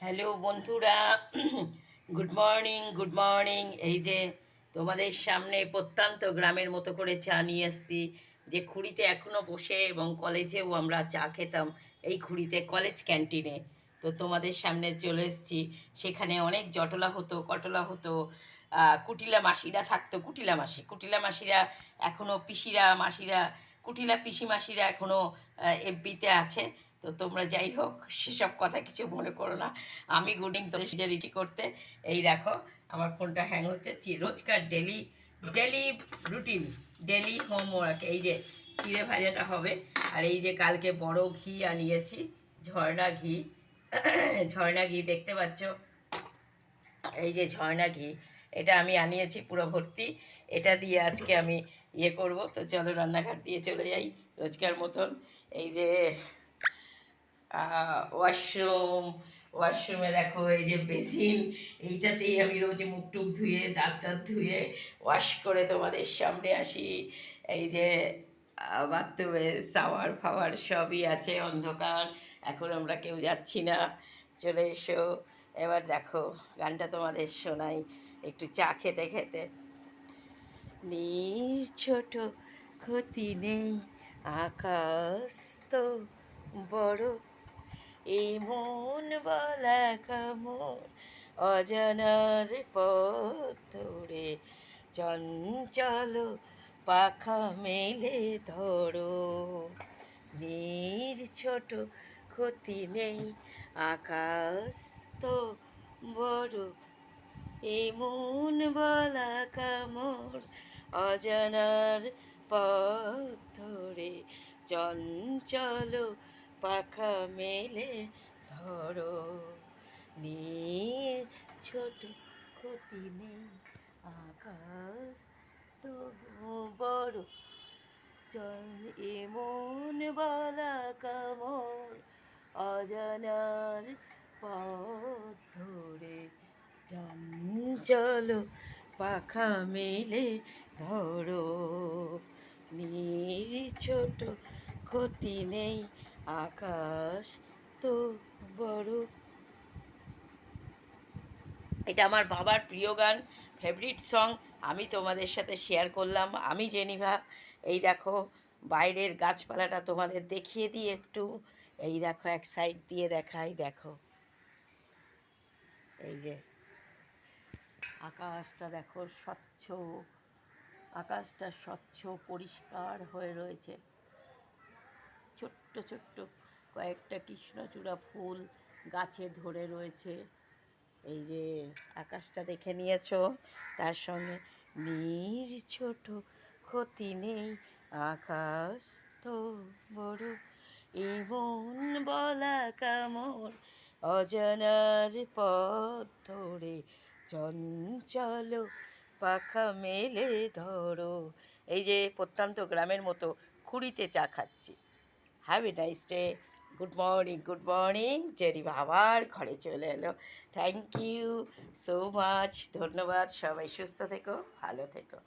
Hello বন্ধুরা, good morning good morning. এই যে তোমাদের সামনে প্রত্যন্ত গ্রামের মতো করে চা নিয়ে এসছি, যে খুঁড়িতে এখনও বসে, এবং কলেজেও আমরা চা খেতাম এই খুঁড়িতে, কলেজ ক্যান্টিনে। তো তোমাদের সামনে চলে এসেছি। সেখানে অনেক জটলা হতো, কটলা হতো। কুটিলা মাসিরা থাকতো, কুটিলা মাসিরা এখনও, পিসিরা মাসিরা, কুটিলা পিসি মাসিরা এখনও এফবিতে আছে। তো তোমরা যাই হোক, সেসব কথা কিছু মনে করো না। আমি গুডিং তো রেডি করতে, এই দেখো আমার ফোনটা হ্যাং হচ্ছে। রোজকার daily daily routine, daily homework. এই যে চিড়ে ভাজাটা হবে, আর এই যে কালকে বড় ঘি আনিয়েছি, ঝর্ণা ঘি। ঝর্ণা ঘি দেখতে পাচ্ছ, এই যে ঝর্ণা ঘি, এটা আমি আনিয়েছি পুরো ভর্তি। এটা দিয়ে আজকে আমি ইয়ে করব। তো চলো রান্নাঘাট দিয়ে চলে যাই রোজকার মতন। এই যে ওয়াশরুমে দেখো, এই যে বেসিন, এইটাতেই আমি রোজ মুখ টুক ধুয়ে, দাঁত টাত ধুয়ে ওয়াশ করে তোমাদের সামনে আসি। এই যে বাথরুমে শাওয়ার ফাওয়ার সবই আছে, অন্ধকার, এখন আমরা কেউ যাচ্ছি না। চলে এসো। এবার দেখো গানটা তোমাদের শোনাই একটু চা খেতে খেতে। ছোট ক্ষতি নেই, আকাশ তো বড়, এই মন বলা কামড়, অজানার পথ ধরে চঞ্চল পাখা মেলে ধরো। ছোট ক্ষতি নেই, আকাশ তো বড়, এই মন বলা কামড়, অজানার পথ ধরে চঞ্চল পাখা মেলে ধরো। ছোট ক্ষতি নেই, আকাশ তো বড়, এমন বলা কামড়, অজানার পথ ধরে চঞ্চল পাখা মেলে ধরো। ছোট ক্ষতি নেই, আকাশ তো বড়। এটা আমার বাবার প্রিয় গান, ফেভারিট সং। আমি তোমাদের সাথে শেয়ার করলাম। আমি জেনিভা। এই দেখো বাইরের গাছপালাটা তোমাদের দেখিয়ে দিই একটু। এই দেখো এক সাইড দিয়ে দেখাই, দেখো এই যে আকাশটা দেখো, স্বচ্ছ আকাশটা, স্বচ্ছ পরিষ্কার হয়ে রয়েছে। ছোট্ট ছোট্ট কয়েকটা কৃষ্ণচূড়া ফুল গাছে ধরে রয়েছে। এই যে আকাশটা দেখে নিয়েছো, তার সঙ্গে ছোট ক্ষতি নেই, আকাশ তো বড়, এমন বলা কামড়, অজানার পথ ধরে চঞ্চল পাখা মেলে ধরো। এই যে প্রত্যন্ত গ্রামের মতো খুঁড়িতে চা খাচ্ছি। Have a nice day. Good morning. Jerry বাবার ঘরে চলে এলো। থ্যাংক ইউ সো মাচ, ধন্যবাদ। সবাই সুস্থ থেকো, ভালো থেকো।